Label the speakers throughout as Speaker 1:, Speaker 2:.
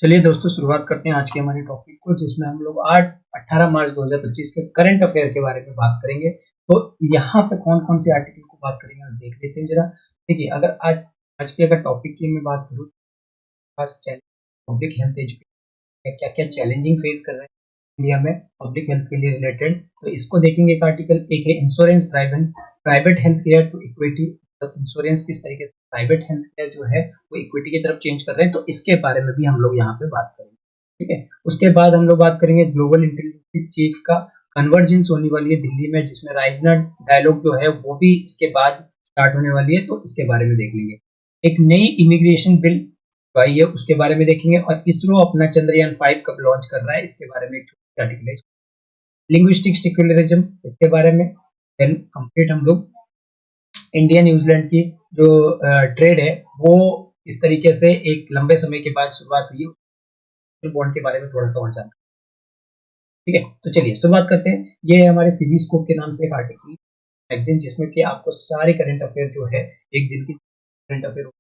Speaker 1: चलिए दोस्तों, शुरुआत करते हैं आज के हमारे टॉपिक को, जिसमें हम लोग 18 मार्च 2025 के करंट अफेयर के बारे में बात करेंगे। तो यहाँ पे कौन-कौन से आर्टिकल को बात करेंगे और देख लेते हैं जरा। देखिए, अगर आज आज के अगर टॉपिक की मैं बात करूँ, खास चैलेंज पब्लिक हेल्थ एजुकेशन क्या-क्या चैलेंजिंग फेस कर रहे हैं इंडिया में पब्लिक हेल्थ के लिए रिलेटेड, तो इसको देखेंगे। एक आर्टिकल एक है insurance driven private health care to equity. Insurance किस तरीके से प्राइवेट हेल्थ केयर जो है वो इक्विटी की तरफ चेंज कर रहे हैं, तो इसके बारे में भी हम लोग यहाँ पे बात करेंगे। ठीक है, उसके बाद हम लोग बात करेंगे ग्लोबल इंटेलिजेंस चीफ का कन्वर्जेंस होने वाली है दिल्ली में, जिसमें राइजनल डायलॉग जो है वो भी इसके बाद स्टार्ट होने वाली है, तो इसके बारे में देख लेंगे। एक नई इमिग्रेशन बिल आई है, उसके बारे में देखेंगे। और इसरो अपना चंद्रयान 5 कब लॉन्च कर रहा है, इसके बारे में एक छोटा आर्टिकल है। लिंग्विस्टिक सेक्युलरिज्म, इसके बारे में। देन कंप्लीट हम लोग इंडिया न्यूजीलैंड की जो ट्रेड है वो इस तरीके से एक लंबे समय के बाद शुरुआत हुई है, बॉन्ड के बारे में थोड़ा सा और जानते हैं। ठीक है, तो चलिए शुरुआत करते हैं। ये है हमारे सीवी स्कोप के नाम से एक आर्टिकल मैगजीन, जिसमें कि आपको सारे करंट अफेयर जो है एक दिन की करंट अफेयर,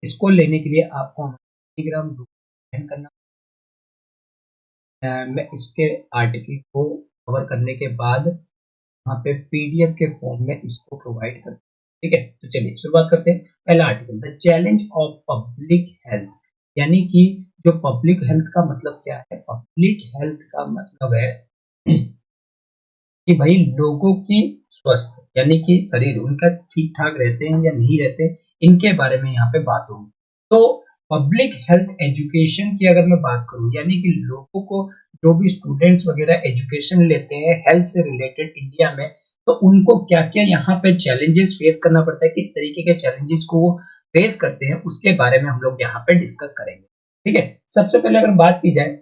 Speaker 1: इसको लेने के लिए आपको टेलीग्राम ग्रुप ज्वाइन करना। मैं इसके आर्टिकल को कवर करने के बाद वहाँ पे पीडीएफ के फॉर्म में इसको प्रोवाइड करते हैं। ठीक है, तो चलिए शुरुआत करते हैं। पहला article, the challenge of public health, यानी कि जो पब्लिक हेल्थ का मतलब क्या है। पब्लिक हेल्थ का मतलब है कि भाई लोगों की स्वस्थ, यानी कि शरीर उनका ठीक ठाक रहते हैं या नहीं रहते, इनके बारे में यहाँ पे बात होगी। तो पब्लिक हेल्थ एजुकेशन की अगर मैं बात करूं, यानी कि लोगों को जो भी स्टूडेंट्स वगैरह एजुकेशन लेते हैं हेल्थ से रिलेटेड इंडिया में, तो उनको क्या क्या यहाँ पे चैलेंजेस फेस करना पड़ता है, किस तरीके के चैलेंजेस को वो फेस करते हैं, उसके बारे में हम लोग यहाँ पे डिस्कस करेंगे। ठीक है, सबसे पहले अगर बात की जाए,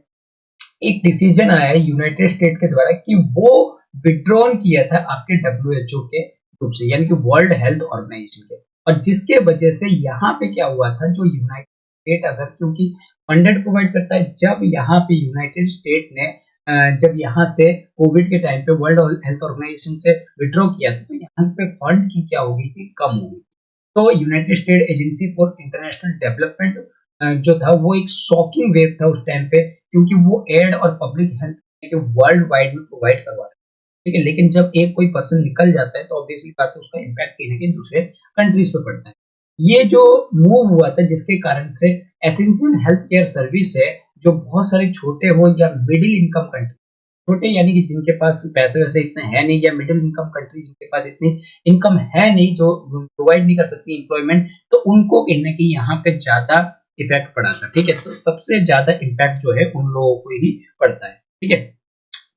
Speaker 1: एक डिसीजन आया है यूनाइटेड स्टेट के द्वारा कि वो विड्रॉल किया था आपके WHO के ग्रुप से, यानी कि वर्ल्ड हेल्थ ऑर्गेनाइजेशन के। और जिसके वजह से यहाँ पे क्या हुआ था, जो यूनाइटेड स्टेट अगर क्योंकि फंडेड प्रोवाइड करता है, जब यहाँ पे यूनाइटेड स्टेट ने जब यहाँ से कोविड के टाइम पे वर्ल्ड हेल्थ ऑर्गेनाइजेशन से विड्रॉ किया था, तो यहाँ पे फंड की क्या हो गई थी, कम हो गई। तो United state agency for international development जो था वो एक शॉकिंग वेव था उस टाइम पे, क्योंकि वो एड और पब्लिक हेल्थ वर्ल्ड वाइड में प्रोवाइड करवा रहे हैं। ठीक है, लेकिन जब एक कोई पर्सन निकल जाता है तो ऑब्वियसली बात है उसका इम्पैक्ट कहीं ना कहीं दूसरे कंट्रीज पे पड़ता है। ये जो मूव हुआ था, जिसके कारण से एसेंशियल हेल्थ केयर सर्विस है, जो बहुत सारे छोटे हो या मिडिल इनकम कंट्री, छोटे यानी कि जिनके पास पैसे वैसे इतने है नहीं, या मिडिल इनकम कंट्री जिनके पास इतनी इनकम है नहीं, जो प्रोवाइड नहीं कर सकती एम्प्लॉयमेंट, तो उनको कहीं ना कहीं यहाँ पे ज्यादा इफेक्ट पड़ा था। ठीक है, तो सबसे ज्यादा इम्पैक्ट जो है उन लोगों को ही पड़ता है। ठीक है,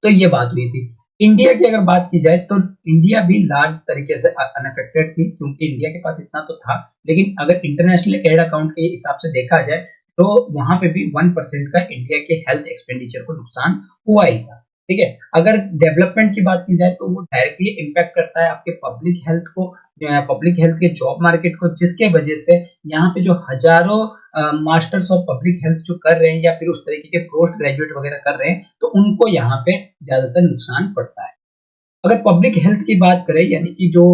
Speaker 1: तो ये बात हुई थी। इंडिया की अगर बात की जाए तो इंडिया भी लार्ज तरीके से अनअफेक्टेड थी, क्योंकि इंडिया के पास इतना तो था, लेकिन अगर इंटरनेशनल एड अकाउंट के हिसाब से देखा जाए तो वहां पे भी 1% का इंडिया के हेल्थ एक्सपेंडिचर को नुकसान हुआ ही था। ठीक है, अगर डेवलपमेंट की बात की जाए तो वो डायरेक्टली इम्पैक्ट करता है आपके पब्लिक हेल्थ को, पब्लिक हेल्थ के जॉब मार्केट को, जिसके वजह से यहाँ पे जो हजारों मास्टर्स ऑफ पब्लिक हेल्थ जो कर रहे हैं, या फिर उस तरीके के पोस्ट ग्रेजुएट वगैरह कर रहे हैं, तो उनको यहाँ पे ज्यादातर नुकसान पड़ता है। अगर पब्लिक हेल्थ की बात करें, यानी कि जो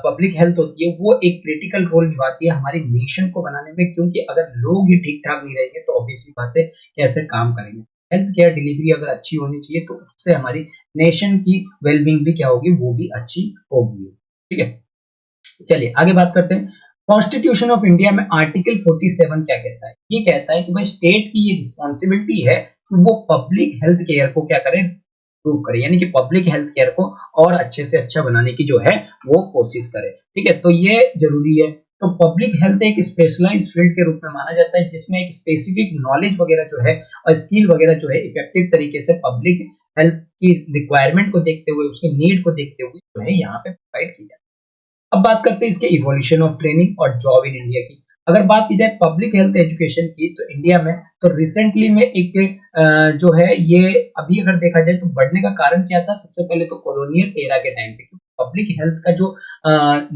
Speaker 1: पब्लिक हेल्थ होती है वो एक क्रिटिकल रोल निभाती है हमारी नेशन को बनाने में, क्योंकि अगर लोग ही ठीक ठाक नहीं रहेंगे तो ऑब्वियसली बात है कैसे काम करेंगे। हेल्थ केयर डिलीवरी अगर अच्छी होनी चाहिए तो उससे हमारी नेशन की वेलबींग भी क्या होगी, वो भी अच्छी होगी। ठीक है, चलिए आगे बात करते हैं। कॉन्स्टिट्यूशन ऑफ इंडिया में आर्टिकल 47 क्या कहता है। ये कहता है कि भाई स्टेट की ये रिस्पॉन्सिबिलिटी है कि वो पब्लिक हेल्थ केयर को क्या करें, इम्प्रूव करे, यानी कि पब्लिक हेल्थ केयर को और अच्छे से अच्छा बनाने की जो है वो कोशिश करे। ठीक है, तो ये जरूरी है। तो पब्लिक हेल्थ एक स्पेशलाइज्ड फील्ड के रूप में माना जाता है, जिसमें एक स्पेसिफिक नॉलेज वगैरह जो है और स्किल वगैरह जो है इफेक्टिव तरीके से पब्लिक हेल्थ की रिक्वायरमेंट को देखते हुए, उसके नीड को देखते हुए जो है यहाँ पे प्रोवाइड की जाती है। अब बात करते हैं इसके इवोल्यूशन ऑफ ट्रेनिंग और जॉब इन इंडिया की। अगर बात की जाए पब्लिक हेल्थ एजुकेशन की, तो इंडिया में तो रिसेंटली में एक जो है ये अभी अगर देखा जाए तो बढ़ने का कारण क्या था, सबसे पहले तो कॉलोनियल एरा के टाइम पे, क्योंकि पब्लिक हेल्थ का जो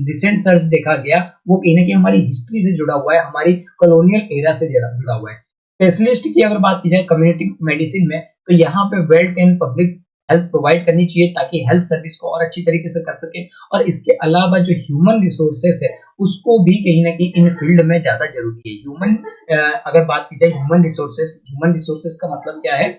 Speaker 1: रिसेंट सर्च देखा गया वो कहीं ना कहीं हमारी हिस्ट्री से जुड़ा हुआ है, हमारी कॉलोनियल एरा से जुड़ा हुआ है। स्पेशलिस्ट की अगर बात की जाए कम्युनिटी मेडिसिन में, तो यहाँ पे well train public help provide करनी चाहिए ताकि हेल्थ सर्विस को और अच्छी तरीके से कर सके। और इसके अलावा जो ह्यूमन रिसोर्सेस है उसको भी कहीं ना कहीं इन फील्ड में ज्यादा जरूरी है। अगर बात की जाए ह्यूमन रिसोर्सेस का मतलब क्या है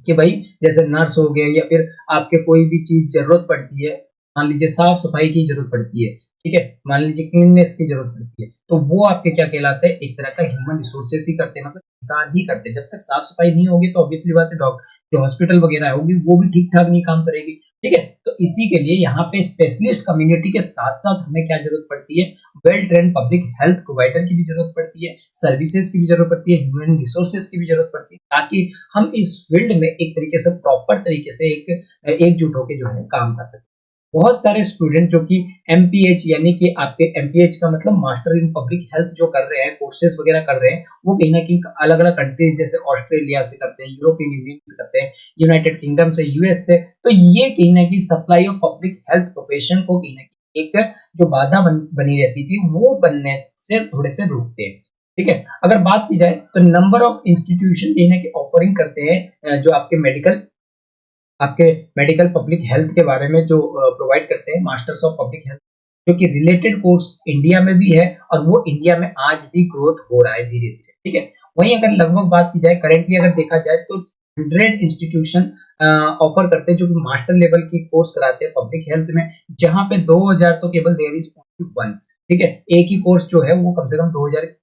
Speaker 1: कि भाई जैसे नर्स हो गए या फिर आपके कोई भी चीज जरूरत पड़ती है, मान लीजिए साफ सफाई की जरूरत पड़ती है, ठीक है, मान लीजिए क्लीननेस की जरूरत पड़ती है, तो वो आपके क्या कहलाते हैं, एक तरह का ह्यूमन रिसोर्सेस ही करते हैं, मतलब इंसान ही करते हैं। जब तक साफ सफाई नहीं होगी तो ऑब्वियसली बात है डॉक्टर जो हॉस्पिटल वगैरह होगी वो भी ठीक ठाक नहीं काम करेगी, ठीक है। तो इसी के लिए यहाँ पे स्पेशलिस्ट कम्युनिटी के साथ साथ हमें क्या जरूरत पड़ती है, well train public health provider की भी जरूरत पड़ती है, सर्विसेज की भी जरूरत पड़ती है, ह्यूमन रिसोर्सेज की भी जरूरत पड़ती है, ताकि हम इस फील्ड में एक तरीके से प्रॉपर तरीके से एकजुट होकर जो है काम कर सके। बहुत सारे स्टूडेंट जो कि एमपीएच यानी कि आपके एमपीएच का मतलब मास्टर इन पब्लिक हेल्थ जो कर रहे हैं, कोर्सेज वगैरह कर रहे हैं, वो कहीं ना कहीं अलग अलग कंट्रीज जैसे ऑस्ट्रेलिया से करते हैं, यूरोपियन यूनियन से करते हैं, यूनाइटेड किंगडम से, यूएस से। तो ये कहीं ना कहीं supply of public health profession को कहीं ना कहीं एक जो बाधा बनी रहती थी वो बनने से थोड़े से रोकते हैं, ठीक है। अगर बात की जाए तो नंबर ऑफ इंस्टीट्यूशन कहीं ना कहीं ऑफरिंग करते हैं जो आपके मेडिकल पब्लिक हेल्थ के बारे में जो प्रोवाइड करते हैं, मास्टर्स ऑफ पब्लिक हेल्थ, जो कि रिलेटेड कोर्स इंडिया में भी है और वो इंडिया में आज भी ग्रोथ हो रहा है धीरे धीरे, ठीक है। वहीं अगर लगभग बात की जाए करेंटली अगर देखा जाए तो 100 इंस्टीट्यूशन ऑफर करते हैं जो कि मास्टर लेवल की कोर्स कराते हैं पब्लिक हेल्थ में, जहां पे 2000 तो केवल देयर इज ओनली वन, ठीक है। एक ही कोर्स जो है वो कम से कम 2000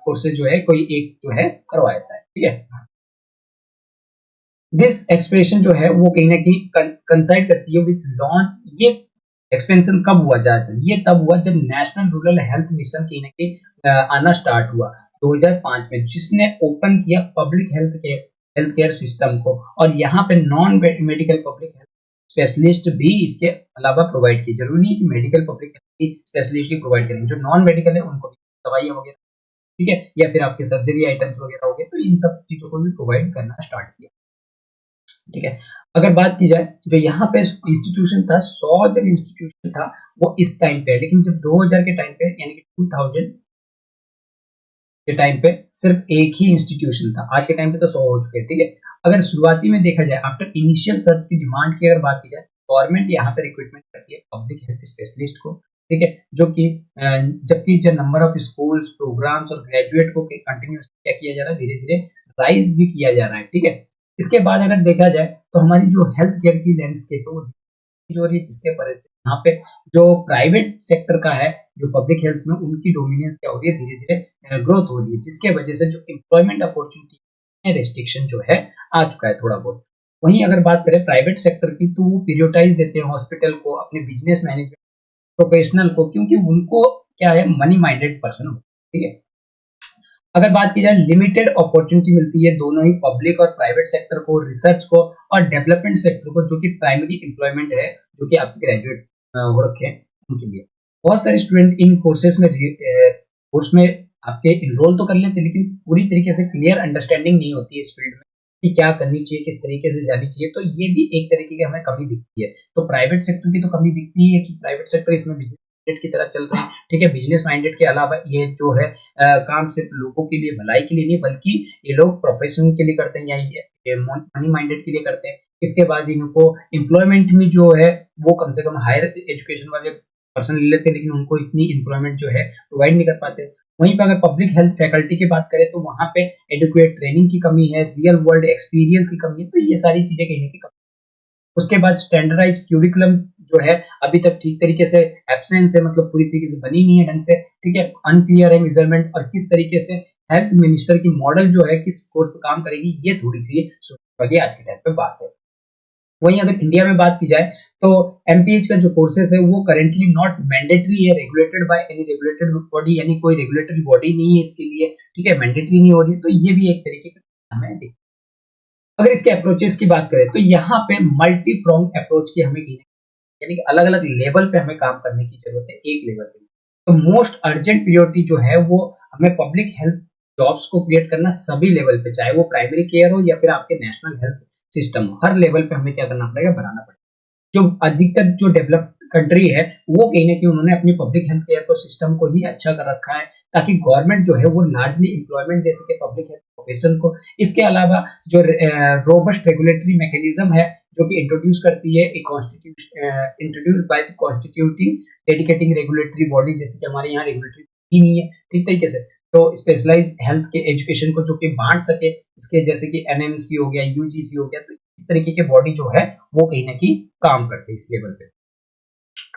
Speaker 1: कोर्सेज जो है कोई एक जो है करवाता है, ठीक है। दिस एक्सप्रेशन जो है वो कहीं ना कहीं कंसाइड करती है विथ लॉन्च। ये एक्सपेंशन कब हुआ जाता है, ये तब हुआ जब नेशनल रूरल हेल्थ मिशन कहीं ना कहीं आना स्टार्ट हुआ 2005 में, जिसने ओपन किया पब्लिक हेल्थ केयर सिस्टम को, और यहाँ पे non medical public health specialist भी इसके अलावा प्रोवाइड की। जरूरी नहीं कि मेडिकल पब्लिक हेल्थ की स्पेशलिस्ट ही प्रोवाइड करेंगे, जो नॉन मेडिकल है उनको दवाइयाँ वगैरह, ठीक है, या फिर आपके सर्जरी आइटम्स वगैरह हो गए, तो इन सब चीजों को भी प्रोवाइड करना स्टार्ट किया, ठीक है। अगर बात की जाए जो यहाँ पे इंस्टीट्यूशन था, 100 जब इंस्टीट्यूशन था वो इस टाइम पे, लेकिन जब 2000 के टाइम पे यानी कि 2000 के टाइम पे सिर्फ एक ही इंस्टीट्यूशन था, आज के टाइम पे तो 100 हो चुके हैं, ठीक है। अगर शुरुआती में देखा जाए आफ्टर इनिशियल सर्च की डिमांड की अगर बात की जाए, गवर्नमेंट यहाँ पे रिक्रूटमेंट करती है पब्लिक हेल्थ स्पेशलिस्ट को, ठीक है, जो कि जबकि जो नंबर ऑफ स्कूल्स प्रोग्राम्स और ग्रेजुएट को कंटिन्यूस क्या किया जा रहा है, धीरे धीरे राइज भी किया जा रहा है, ठीक है। इसके बाद अगर देखा जाए तो हमारी जो हेल्थ केयर की लैंडस्केप है वो जो रही है, जिसके वजह से यहाँ पे जो प्राइवेट सेक्टर का है जो पब्लिक हेल्थ में उनकी डोमिनेंस क्या हो रही है, धीरे धीरे ग्रोथ हो रही है, जिसके वजह से जो एम्प्लॉयमेंट अपॉर्चुनिटी में रेस्ट्रिक्शन जो है आ चुका है थोड़ा बहुत। वहीं अगर बात करें प्राइवेट सेक्टर की तो वो पीरियोटाइज देते हैं हॉस्पिटल को, अपने बिजनेस मैनेजमेंट प्रोफेशनल को, क्योंकि उनको क्या है मनी माइंडेड पर्सन हो, ठीक है। अगर बात की जाए लिमिटेड अपॉर्चुनिटी मिलती है दोनों ही पब्लिक और प्राइवेट सेक्टर को, रिसर्च को और डेवलपमेंट सेक्टर को, जो कि प्राइमरी एम्प्लॉयमेंट है जो कि आपके ग्रेजुएट हो रखे हैं उनके लिए। बहुत सारे स्टूडेंट इन कोर्सेज में कोर्स में आपके इनरोल तो कर लेते हैं, लेकिन पूरी तरीके से क्लियर अंडरस्टैंडिंग नहीं होती है इस फील्ड में कि क्या करनी चाहिए, किस तरीके से जानी चाहिए, तो ये भी एक तरीके की हमें कमी दिखती है। तो प्राइवेट सेक्टर की तो कमी दिखती है कि प्राइवेट सेक्टर इसमें की तरह चल रहे हैं, ठीक है। बिजनेस माइंडेड के अलावा ये जो है काम सिर्फ लोगों के लिए भलाई के लिए नहीं बल्कि ये लोग प्रोफेशन के लिए करते हैं या ये मनी माइंडेड के लिए करते हैं। इसके बाद इनको एम्प्लॉयमेंट में जो है वो कम से कम हायर एजुकेशन वाले पर्सन ले लेते हैं, लेकिन उनको इतनी एम्प्लॉयमेंट जो है प्रोवाइड नहीं कर पाते। वहीं पर अगर पब्लिक हेल्थ फैकल्टी की बात करें तो वहां पे एडुकेट ट्रेनिंग की कमी है, रियल वर्ल्ड एक्सपीरियंस की कमी है, तो ये सारी चीजें कहीं ना कहीं। उसके बाद स्टैंडर्डाइज क्यूरिकुलम जो है अभी तक ठीक तरीके से एब्सेंस है, मतलब पूरी तरीके से बनी नहीं है ढंग से, ठीक है। अनक्लियर है मेजरमेंट और किस तरीके से हेल्थ मिनिस्टर की मॉडल जो है किस कोर्स पर काम करेगी, ये थोड़ी सी आज के टाइम पे बात है। वहीं अगर इंडिया में बात की जाए तो एमपीएच का जो कोर्सेस है वो करेंटली नॉट मैंडेटरी है, regulated by any regulated body, यानी कोई रेगुलेटरी बॉडी नहीं है इसके लिए, ठीक है, मैंडेटरी नहीं हो रही है, तो ये भी एक तरीके का हमें दिखता है। अगर इसके अप्रोचेस की बात करें तो यहाँ पे मल्टी प्रोंग अप्रोच की हमें यानी कि अलग अलग लेवल पे हमें काम करने की जरूरत है एक लेवल पे। तो मोस्ट अर्जेंट प्रायोरिटी जो है वो हमें पब्लिक हेल्थ जॉब्स को क्रिएट करना सभी लेवल पे, चाहे वो प्राइमरी केयर हो या फिर आपके नेशनल हेल्थ सिस्टम हो, हर लेवल पे हमें क्या करना पड़ेगा, बनाना पड़ेगा। जो अधिकतर जो डेवलप्ड कंट्री है वो कहीं ना कहीं उन्होंने अपनी पब्लिक हेल्थ केयर को सिस्टम को ही अच्छा कर रखा है, ताकि गवर्नमेंट जो है वो लार्जली एम्प्लॉयमेंट दे सके पब्लिक हेल्थ प्रोफेशन को। इसके अलावा जो रोबस्ट रेगुलेटरी मैकेनिज्म है जो कि इंट्रोड्यूस करती है introduce by the constituting dedicating regulatory body, जैसे कि हमारे यहाँ रेगुलेटरी ही नहीं है ठीक तरीके से, तो स्पेशलाइज्ड हेल्थ के एजुकेशन को जो कि बांट सके, इसके जैसे कि एनएमसी हो गया, यूजीसी हो गया, तो इस तरीके के बॉडी जो है वो कहीं ना कहीं काम करते हैं इस लेवल पे।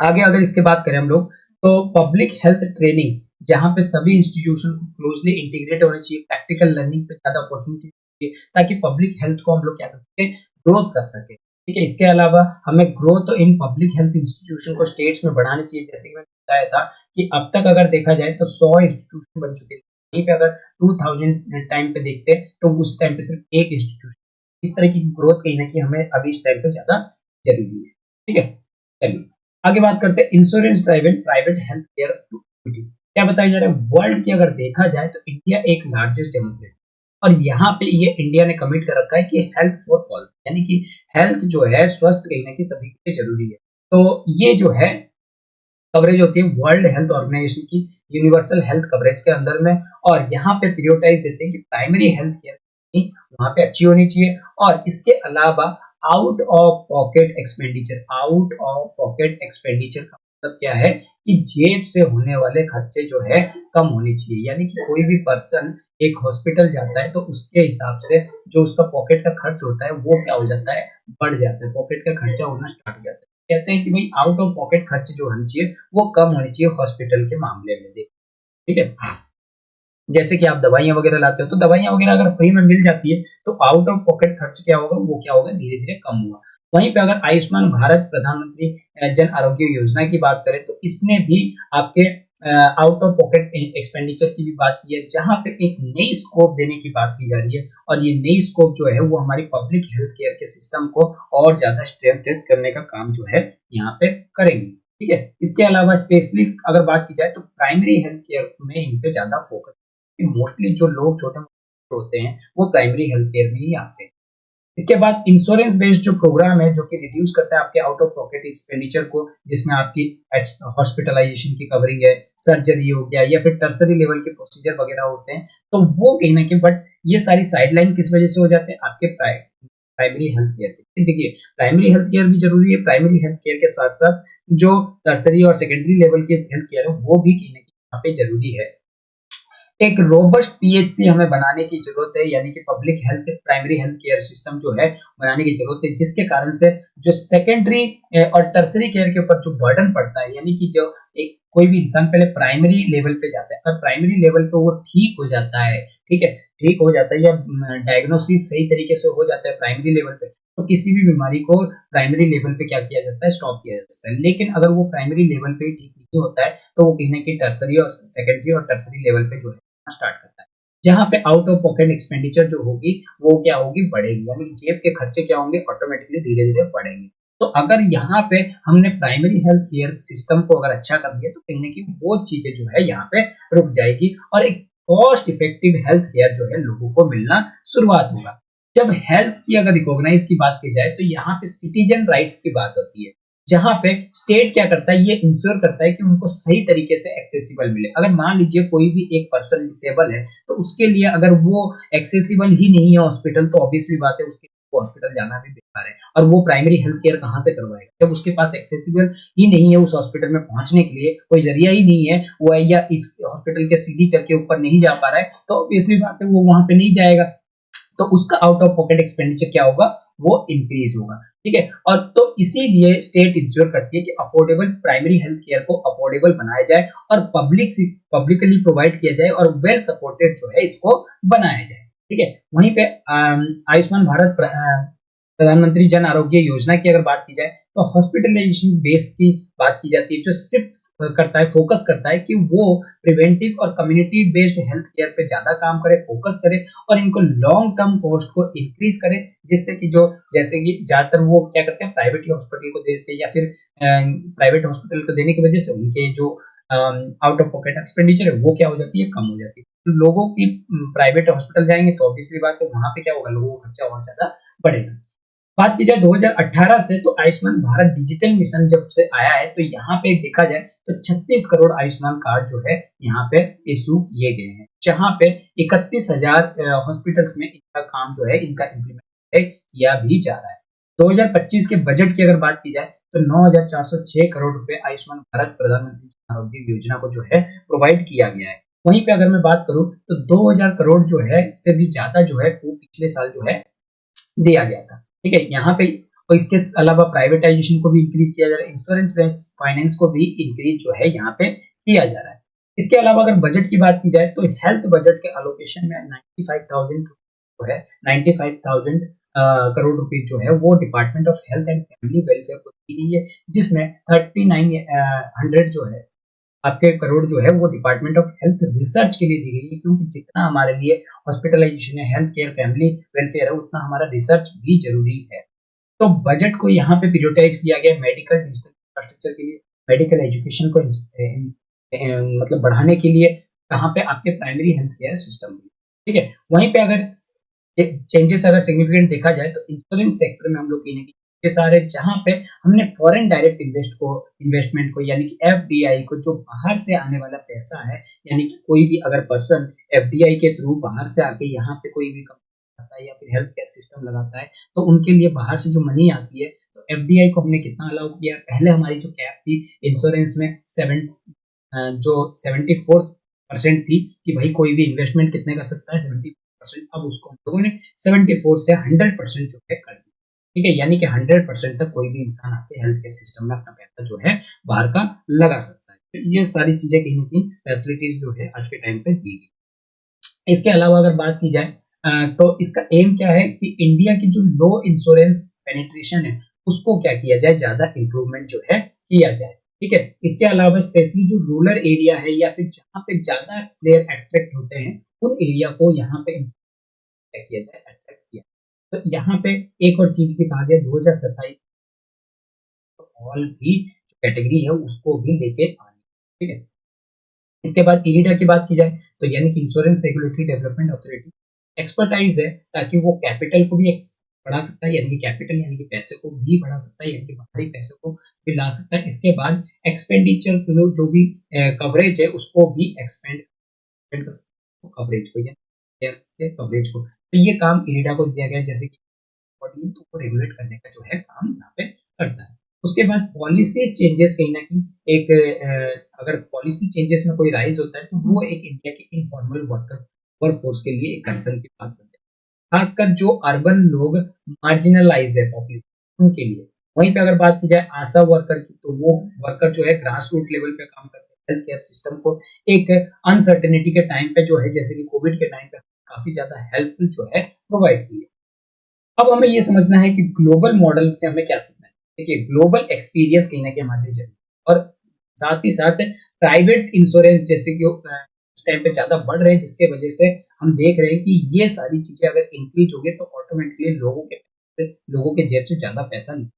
Speaker 1: आगे अगर इसके बात करें हम लोग, तो पब्लिक हेल्थ ट्रेनिंग, जहां पे सभी इंस्टीट्यूशन को क्लोजली इंटीग्रेट होना चाहिए, प्रैक्टिकल लर्निंग पे ज्यादा अपॉर्चुनिटी चाहिए ताकि पब्लिक हेल्थ को हम लोग क्या कर सके, ग्रोथ कर सके। ठीक है, इसके अलावा हमें growth in public health institution को स्टेट्स में बढ़ानी चाहिए। जैसे कि मैंने बताया था कि अब तक अगर देखा जाए तो 100 इंस्टीट्यूशन बन चुके हैं, वहीं पे अगर 2000 टाइम पे देखते तो उस टाइम पे सिर्फ एक इंस्टीट्यूशन। इस तरह की ग्रोथ कहीं ना कहीं हमें अभी इस टाइम पे ज्यादा जरूरी है। ठीक है, चलिए आगे बात करते हैं insurance driven private health care to equity. क्या बताया जा रहा है, वर्ल्ड की अगर देखा जाए तो इंडिया एक लार्जेस्ट डेमोक्रेसी, और यहाँ पे ये इंडिया ने कमिट कर रखा है कि हेल्थ फॉर ऑल, यानी कि हेल्थ जो है, स्वस्थ कहीं ना कहीं सभी के लिए जरूरी है। तो ये जो है कवरेज होती है वर्ल्ड हेल्थ ऑर्गेनाइजेशन की यूनिवर्सल हेल्थ कवरेज के अंदर में, और यहाँ पे प्रियोरिटाइज देते हैं कि प्राइमरी हेल्थ केयर वहां पे अच्छी होनी चाहिए। और इसके अलावा out of pocket expenditure, out of pocket expenditure का मतलब क्या है कि जेब से होने वाले खर्चे जो है कम होने चाहिए, यानी कि कोई भी पर्सन एक हॉस्पिटल जाता है तो उसके हिसाब से जो उसका पॉकेट का खर्च होता है वो क्या हो जाता है, बढ़ जाता है, पॉकेट का खर्चा होना स्टार्ट हो जाता है। कहते हैं कि भाई आउट ऑफ पॉकेट खर्च जो होनी चाहिए वो कम होनी चाहिए हॉस्पिटल के मामले में। ठीक है, जैसे कि आप दवाइयां वगैरह लाते हो तो दवाइयां वगैरह अगर फ्री में मिल जाती है तो आउट ऑफ पॉकेट खर्च क्या होगा, वो क्या होगा, धीरे धीरे कम हुआ। वहीं पे अगर आयुष्मान भारत प्रधानमंत्री जन आरोग्य योजना की बात करें तो इसने भी आपके आउट ऑफ पॉकेट एक्सपेंडिचर की भी बात की है, जहां पे एक नई स्कोप देने की बात की जा रही है, और ये नई स्कोप जो है वो हमारी पब्लिक हेल्थ केयर के सिस्टम को और ज्यादा स्ट्रेंथन करने का काम जो है यहाँ पे करेंगे। ठीक है, इसके अलावा स्पेशली अगर बात की जाए तो प्राइमरी हेल्थ केयर में इन पे ज्यादा फोकस, मोस्टली जो लोग छोटे मोटे होते हैं वो प्राइमरी हेल्थ केयर में ही आते हैं। इसके बाद इंश्योरेंस बेस्ड जो प्रोग्राम है जो कि रिड्यूस करता है आपके आउट ऑफ पॉकेट एक्सपेंडिचर को, जिसमें आपकी हॉस्पिटलाइजेशन की कवरिंग है, सर्जरी हो गया, या फिर टर्सरी लेवल के प्रोसीजर वगैरह होते हैं, तो वो कहीं ना कहीं, बट ये सारी साइडलाइन किस वजह से हो जाते हैं, आपके प्राइमरी हेल्थ केयर के। देखिए प्राइमरी हेल्थ केयर भी जरूरी है, प्राइमरी हेल्थ केयर के साथ साथ जो टर्सरी और सेकेंडरी लेवल के हेल्थ केयर है वो भी कहीं ना कहीं यहाँ पे जरूरी है। एक रोबस्ट पीएचसी हमें बनाने की जरूरत है, यानी कि public health primary health care system जो है बनाने की जरूरत है, जिसके कारण से जो सेकेंडरी और टर्सरी केयर के ऊपर जो बर्डन पड़ता है, यानी कि जो एक कोई भी इंसान पहले प्राइमरी लेवल पे जाता है, अगर प्राइमरी लेवल पे वो ठीक हो जाता है, ठीक है, ठीक हो जाता है या डायग्नोसिस सही तरीके से हो जाता है प्राइमरी लेवल पे, तो किसी भी बीमारी को प्राइमरी लेवल पे क्या किया जाता है, स्टॉप किया जाता है। लेकिन अगर वो प्राइमरी लेवल पे ठीक नहीं होता है तो वो कहीं ना कहीं टर्सरी और सेकेंडरी और टर्सरी लेवल पे जो है स्टार्ट करता है, जहां पे आउट ऑफ पॉकेट एक्सपेंडिचर जो होगी वो क्या होगी, बढ़ेगी, यानी कि जेब के खर्चे क्या होंगे, ऑटोमेटिकली धीरे धीरे बढ़ेंगे। तो अगर यहाँ पे हमने प्राइमरी हेल्थ केयर सिस्टम को अगर अच्छा कर दिया तो कहीं ना कहीं वो चीजें जो है यहाँ पे रुक जाएगी, और एक कॉस्ट इफेक्टिव हेल्थ केयर जो है लोगों को मिलना शुरुआत होगा। जब हेल्थ की अगर रिकॉग्नाइज की बात की जाए तो यहाँ पे सिटीजन राइट्स की बात होती है, जहां पे स्टेट क्या करता है, ये इंश्योर करता है कि उनको सही तरीके से एक्सेसिबल मिले। अगर मान लीजिए कोई भी एक पर्सन डिसेबल है तो उसके लिए अगर वो एक्सेसिबल ही नहीं है हॉस्पिटल, तो ऑब्वियसली बात है उसके हॉस्पिटल जाना भी बेकार है, और वो प्राइमरी हेल्थ केयर कहाँ से करवाएगा जब उसके पास एक्सेसिबल ही नहीं है, उस हॉस्पिटल में पहुंचने के लिए कोई जरिया ही नहीं है, वो या इस हॉस्पिटल के सीढ़ी चढ़ के ऊपर नहीं जा पा रहा है, तो ऑब्वियसली बात है वो वहां पे नहीं जाएगा, तो उसका आउट ऑफ पॉकेट एक्सपेंडिचर क्या होगा, वो इंक्रीज होगा। ठीक है, और तो इसीलिए स्टेट इंश्योर करती है कि अफोर्डेबल प्राइमरी हेल्थ केयर को अफोर्डेबल बनाया जाए और पब्लिकली प्रोवाइड किया जाए, और वेल सपोर्टेड जो है इसको बनाया जाए। ठीक है, वहीं पे आयुष्मान भारत प्रधानमंत्री जन आरोग्य योजना की अगर बात की जाए तो हॉस्पिटलाइजेशन बेस की बात की जाती है, जो सिर्फ करता है, फोकस करता है कि वो प्रिवेंटिव और कम्युनिटी बेस्ड हेल्थ केयर पे ज्यादा काम करे, फोकस करे, और इनको लॉन्ग टर्म कॉस्ट को इंक्रीज करे, जिससे कि जो जैसे कि ज्यादातर वो क्या करते हैं, प्राइवेट हॉस्पिटल को देते हैं, या फिर प्राइवेट हॉस्पिटल को देने की वजह से उनके जो आउट ऑफ पॉकेट एक्सपेंडिचर है वो क्या हो जाती है, कम हो जाती है। तो लोगों की प्राइवेट हॉस्पिटल जाएंगे तो ऑब्वियसली बात है वहां पे क्या होगा, लोगों का खर्चा और ज्यादा बढ़ेगा। बात की जाए 2018 से, तो आयुष्मान भारत डिजिटल मिशन जब से आया है तो यहाँ पे देखा जाए तो 36 करोड़ आयुष्मान कार्ड जो है यहाँ पे इशू किए गए हैं। जहाँ पे 31,000 हॉस्पिटल्स में इनका काम जो है इनका इम्प्लीमेंट किया भी जा रहा है। 2025 के बजट की अगर बात की जाए तो 9,406 करोड़ रुपए आयुष्मान भारत प्रधानमंत्री जन आरोग्य योजना को जो है प्रोवाइड किया गया है। वहीं पे अगर मैं बात करूं तो 2,000 करोड़ जो है इससे भी ज्यादा जो है वो पिछले साल जो है दिया गया था। ठीक है, यहाँ पे और इसके अलावा प्राइवेटाइजेशन को भी इंक्रीज किया जा रहा है, इंश्योरेंस बेस्ड फाइनेंस को भी इंक्रीज जो है यहाँ पे किया जा रहा है। इसके अलावा अगर बजट की बात की जाए तो हेल्थ बजट के अलोकेशन में 95,000 जो है 95,000 करोड़ रुपए जो है वो department of health and family welfare को दी गई है, जिसमें 3900 जो है आपके करोड़ जो है वो डिपार्टमेंट ऑफ हेल्थ रिसर्च के लिए दी गई है, क्योंकि जितना हमारे लिए हॉस्पिटलाइजेशन है, हेल्थ केयर, फैमिली वेलफेयर है, उतना हमारा रिसर्च भी जरूरी है। तो बजट को यहाँ पे प्रियोरिटाइज किया गया मेडिकल डिजिटल इंफ्रास्ट्रक्चर के लिए, मेडिकल एजुकेशन को मतलब बढ़ाने के लिए, कहाँ पे आपके प्राइमरी हेल्थ केयर सिस्टम। ठीक है, वहीं पे अगर चेंजेस अगर सिग्निफिकेंट देखा जाए तो इंश्योरेंस सेक्टर में हम लोग कहीं के सारे जहां पे हमने फॉरेन डायरेक्ट इन्वेस्टमेंट को यानी कि एफडीआई को, जो बाहर से आने वाला पैसा है, यानी कि कोई भी अगर पर्सन एफडीआई के थ्रू बाहर से आके यहाँ पे कोई भी कंपनी लगाता है या फिर हेल्थ केयर सिस्टम लगाता है तो उनके लिए बाहर से जो मनी आती है, तो एफडीआई को हमने कितना अलाउ किया। पहले हमारी जो कैप थी इंश्योरेंस में जो 74% थी कि भाई कोई भी इन्वेस्टमेंट कितने कर सकता है 74%, अब उसको हम लोगों ने 74 से 100% जो है कर दिया। ठीक है, यानी कि 100% तक कोई भी इंसान आके हेल्थ केयर सिस्टम में अपना पैसा जो है बाहर का लगा सकता है। तो ये सारी चीजें कहीं ना कहीं फैसिलिटीज जो है आज के टाइम पे दी गई। इसके अलावा अगर बात की जाए तो इसका एम क्या है कि इंडिया की जो लो इंश्योरेंस पेनिट्रेशन है उसको क्या किया जाए, ज्यादा इंप्रूवमेंट जो है किया जाए। ठीक है, इसके अलावा स्पेशली जो रूरल एरिया है या फिर जहाँ पे ज्यादा प्लेयर अट्रैक्ट होते हैं उन एरिया को यहाँ पे किया जाए, अट्रैक्ट किया। तो यहाँ पे एक और चीज भी कहा गया 2027 ऑल भी जो कैटेगरी है उसको भी लेके आनी। ठीक है, इसके बाद इरीडा की बात की जाए तो यानी कि insurance regulatory development authority expertise है, ताकि वो कैपिटल को भी बढ़ा सकता है, यानी कि कैपिटल यानी कि पैसे को भी बढ़ा सकता है, यानी कि बाहरी पैसे को भी ला सकता है। इसके बाद एक्सपेंडिचर जो भी कवरेज है उसको भी एक्सपेंड कर सकता है, कवरेज को या कवरेज को। तो ये काम इरीडा को दिया गया, जैसे कि को रेगुलेट करने का जो है काम यहाँ पे करता है। उसके बाद पॉलिसी चेंजेस कहीं ना कहीं एक अगर पॉलिसी चेंजेस में कोई राइज होता है तो वो एक इंडिया के इनफॉर्मल वर्क फोर्स के लिए एक कंसर्न की बात बनती है, खासकर जो अर्बन लोग मार्जिनलाइज है पॉपुलेशन उनके लिए। वहीं पे अगर बात की जाए आशा वर्कर की, तो वो वर्कर जो है ग्रास रूट लेवल पे काम करते हैं, हेल्थ केयर सिस्टम को एक अनसर्टेनिटी के टाइम पे जो है, जैसे कि कोविड के टाइम पे काफी ज्यादा हेल्पफुल जो है प्रोवाइड की है। अब हमें ये समझना है कि ग्लोबल मॉडल से हमें क्या सीखना है। देखिए, ग्लोबल एक्सपीरियंस कहीं ना कहीं हमारे लिए जरूरी है, और साथ ही साथ प्राइवेट इंश्योरेंस जैसे कि इस टाइम पे ज्यादा बढ़ रहे हैं, जिसके वजह से हम देख रहे हैं कि ये सारी चीजें अगर इंक्रीज हो गई तो ऑटोमेटिकली लोगों के जेब से ज्यादा पैसा नहीं।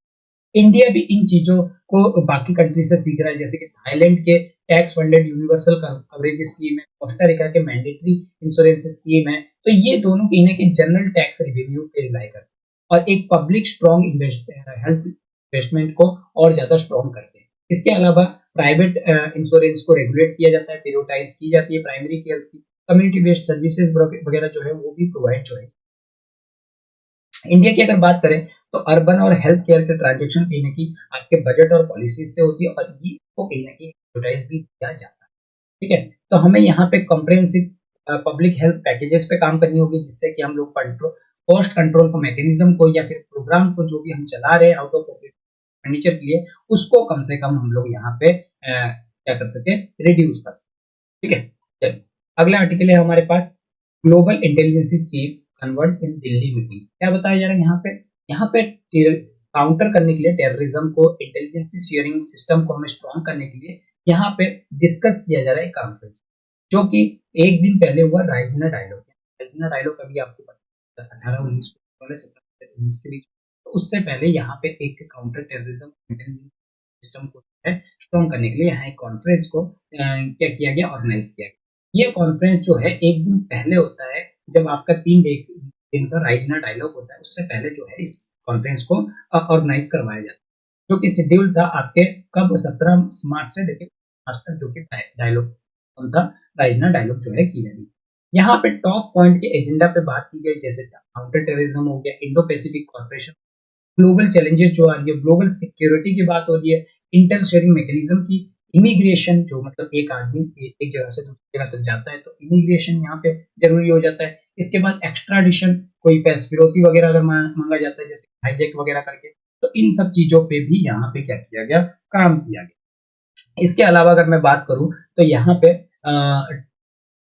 Speaker 1: इंडिया भी इन चीजों को बाकी कंट्री से सीख रहा है, जैसे कि थाईलैंड के tax funded universal coverage scheme है, कोस्टा रिका के मैंडेटरी इंश्योरेंस स्कीम है। तो ये दोनों कहीं ना कहीं जनरल टैक्स रिवेन्यू पे रिलाई करते हैं और एक पब्लिक स्ट्रॉन्ग हेल्थ इन्वेस्टमेंट को और ज्यादा स्ट्रॉन्ग करते हैं। इसके अलावा प्राइवेट इंश्योरेंस को रेगुलेट किया जाता है, प्रियोरिटाइज की जाती है, प्राइमरी केयर की कम्युनिटी बेस्ड सर्विसेज वगैरह जो है वो भी प्रोवाइड जो है। इंडिया की अगर बात करें तो अर्बन और हेल्थ केयर के ट्रांजेक्शन कहीं ना कहीं आपके बजट और पॉलिसी से होती है, और ये इसको कहीं ना कहीं एडवर्टाइज भी किया जाता है। ठीक है, तो हमें यहाँ पे कॉम्प्रिहेंसिव पब्लिक हेल्थ पैकेजेस पे काम करनी होगी, जिससे कि हम लोग कॉस्ट कंट्रोल को मैकेनिज्म को या फिर प्रोग्राम को जो भी हम चला रहे हैं आउट ऑफ पॉकेट एक्सपेंडिचर के लिए, उसको कम से कम हम लोग यहाँ पे क्या कर सके, रिड्यूस कर सके। ठीक है, चलिए अगला आर्टिकल है हमारे पास, ग्लोबल इंटेलिजेंस चीफ कन्वर्ज इन दिल्ली मीटिंग। क्या बताया जा रहा है यहाँ पे काउंटर करने के लिए टेररिज्म को, इंटेलिजेंस शेयरिंग सिस्टम को हमें स्ट्रॉन्ग करने के लिए यहाँ पे डिस्कस किया जा रहा है कॉन्फ्रेंस, जो कि एक दिन पहले हुआ राइजना डायलॉग। राइजना डायलॉग अभी आपको पता है 18-19 वाले 17-19 के बीच, तो उससे पहले यहाँ पे एक काउंटर टेररिज्म इंटेलिजेंस सिस्टम को स्ट्रॉन्ग करने के लिए यहाँ एक कॉन्फ्रेंस को क्या किया गया, ऑर्गेनाइज किया गया। ये कॉन्फ्रेंस जो है एक दिन पहले होता है, जब आपका 3 दिन का राइजना डायलॉग होता है, उससे पहले जो है इस कॉन्फ्रेंस को ऑर्गेनाइज करवाया जाता है, जो कि शेड्यूल था आपके कब 17 मार्च से लेकर मार्च तक, जो कि डायलॉग उनका राइजना डायलॉग जो है की जाएगी। यहाँ पे टॉप पॉइंट के एजेंडा पे बात की गई, जैसे काउंटर टेररिज्म हो गया, Indo Pacific corporation, global challenges जो आ रही है, ग्लोबल सिक्योरिटी की बात हो रही है, इंटर शेयरिंग मैकेनिज्म की, इमिग्रेशन जो मतलब एक आदमी एक जगह से दूसरी जगह तक जाता है तो इमिग्रेशन यहाँ पे जरूरी हो जाता है। इसके बाद एक्स्ट्राडिशन, कोई पैसे फिरौती वगैरह अगर मांगा जाता है जैसे हाईजैक वगैरह करके, तो इन सब चीजों पे भी यहाँ पे क्या किया गया, काम किया गया। इसके अलावा अगर मैं बात करूं तो यहाँ पे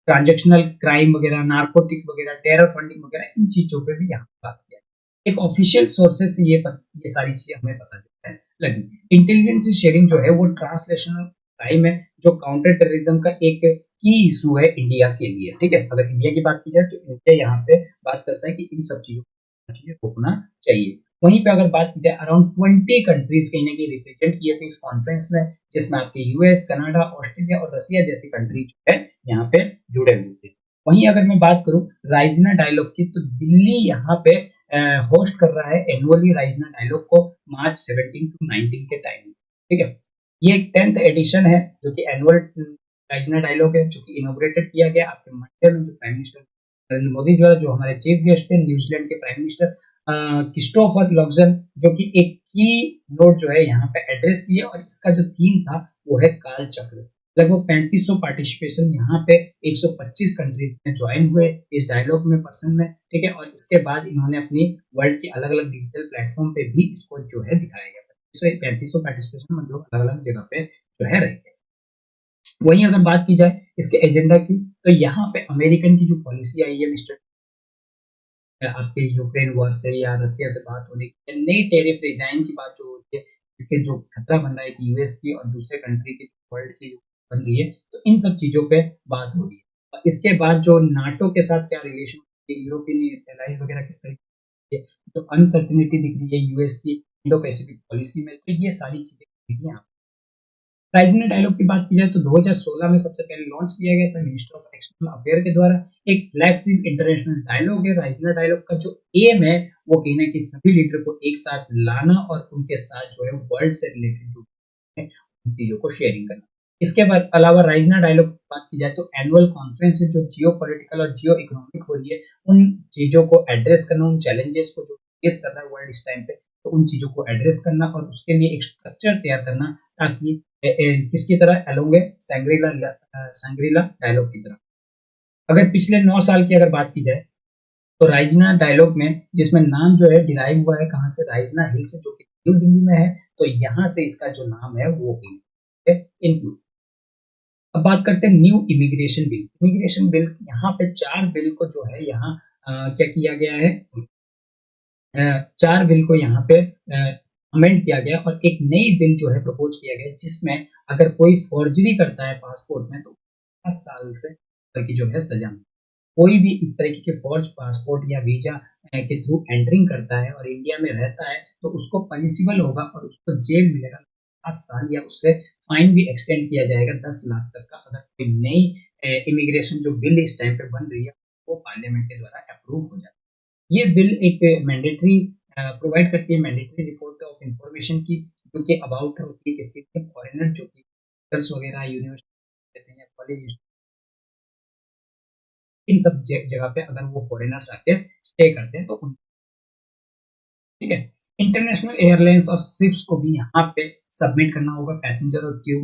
Speaker 1: ट्रांजेक्शनल क्राइम वगैरह, नार्कोटिक वगैरह, टेरर फंडिंग वगैरह, इन चीजों पे भी यहाँ बात किया है। एक ऑफिशियल सोर्सेज से ये सारी चीजें हमें पता चलता है लगी। इंटेलिजेंस शेयरिंग जो है वो ट्रांसलेशनल क्राइम है, जो काउंटर टेररिज्म का एक की इशू है इंडिया के लिए। ठीक है, अगर इंडिया की बात की जाए तो इंडिया यहाँ पे बात करता है कि इन सब चीजों को रोकना चाहिए। वहीं पे अगर बात की जाए, अराउंड 20 कंट्रीज कहीं ना कहीं रिप्रेजेंट किए थे इस कॉन्फ्रेंस में, जिसमें आपके यूएस, कनाडा, ऑस्ट्रेलिया और रसिया जैसी कंट्री जो है यहाँ पे जुड़े हुए थे। वहीं अगर मैं बात करूं राइजिना डायलॉग की, तो दिल्ली यहाँ पे होस्ट कर रहा है एनुअली राइजिना डायलॉग को मार्च 17 टू 19 के टाइम। ठीक है, ये एक 10th एडिशन है जो कि एनुअल राइजिना डायलॉग है, जो कि इनोग्रेटेड किया गया आपके मंडे में, जो प्राइम मिनिस्टर नरेंद्र मोदी द्वारा, जो हमारे चीफ गेस्ट थे न्यूजीलैंड के प्राइम मिनिस्टर क्रिस्टोफर लॉक्सन, जो कि एक की नोट जो है यहाँ पे एड्रेस किया, और इसका जो थीम था वो है काल चक्र। लगभग 3500 पार्टिसिपेशन यहाँ पे 125 कंट्रीज में ज्वाइन हुए इस डायलॉग में पर्सन में। ठीक है, और इसके बाद इन्होंने अपनी वर्ल्ड की अलग अलग डिजिटल प्लेटफॉर्म पे भी इसको जो है दिखाया गया। 3500 पार्टिसिपेशन में लोग अलग अलग जगह पे जो है रहे। वहीं अगर बात की जाए इसके एजेंडा की, तो यहाँ पे अमेरिकन की जो पॉलिसी आई है मिस्टर आपके यूक्रेन वॉर से या रसिया से बात होने की, नई टेरिफ रिजाइन की बात जो होती है, इसके जो खतरा बन रहा है कि यूएस की और दूसरे कंट्री की, वर्ल्ड की बन रही है, तो इन सब चीजों पे बात हो रही है। और इसके बाद जो नाटो के साथ क्या रिलेशन, यूरोपियन एलाइज वगैरह किस तरीके की, जो अनसर्टिनिटी दिख रही है यूएस की इंडो पैसिफिक पॉलिसी में, तो ये सारी चीजें दिख रही हैं। राइजिना डायलॉग की बात की जाए तो 2016 में सबसे पहले लॉन्च किया गया था मिनिस्टर ऑफ एक्सटर्नल अफेयर के द्वारा। एक फ्लैगशिप इंटरनेशनल डायलॉग है। राइजिना डायलॉग का जो एम है वो कहीं ना कहीं सभी लीडर को एक साथ लाना और उनके साथ जो है वर्ल्ड से रिलेटेड जो है उन चीजों को शेयरिंग करना। इसके बाद अलावा राइजिना डायलॉग की बात की जाए तो एनुअल कॉन्फ्रेंस है जो जियो पॉलिटिकल और जियो इकोनॉमिक हो रही है, उन चीजों को एड्रेस करना, उन चैलेंजेस को जो फेस कर रहा है वर्ल्ड इस टाइम पे, तो उन चीजों को एड्रेस करना और उसके लिए एक स्ट्रक्चर तैयार करना, ताकि किसकी तरह एलोंगे सैंग्रीला डायलॉग की तरह। अगर पिछले 9 साल की अगर बात की जाए तो राइजिना डायलॉग में, जिसमें नाम जो है डिराइव हुआ है कहाँ से, राइजिना हिल से, जो कि न्यू दिल्ली में है, तो यहाँ से इसका जो नाम है वो इंक्लूड। अब बात करते हैं new immigration bill. Immigration bill यहाँ पे 4 बिल को जो है यहाँ क्या किया गया है, 4 बिल को यहाँ पे अमेंड किया गया और एक नई बिल जो है प्रपोज किया गया, जिसमें अगर कोई फॉर्जरी करता है पासपोर्ट में तो 5 साल से की जो है सजा। कोई भी इस तरीके के फॉर्ज पासपोर्ट या वीजा के थ्रू एंटरिंग करता है और इंडिया में रहता है तो उसको पनिशेबल होगा और उसको जेल मिलेगा 7 साल, या उससे फाइन भी एक्सटेंड किया जाएगा 10 लाख तक का, अगर कोई नई इमिग्रेशन जो बिल इस टाइम पे बन रही है वो पार्लियामेंट के द्वारा अप्रूव हो जाए। ये बिल एक मैंडेटरी प्रोवाइड करती है, मैंडेटरी रिपोर्ट ऑफ इंफॉर्मेशन की, जो कि अबाउट होती है किसके लिए, फॉरेनर जो कि वगैरह यूनिवर्सिटी या कॉलेज, इन सब जगह पे अगर वो फॉरेनर्स आके स्टे करते हैं तो उन, ठीक है। इंटरनेशनल एयरलाइंस और शिप्स को भी यहाँ पे सबमिट करना होगा पैसेंजर और क्यू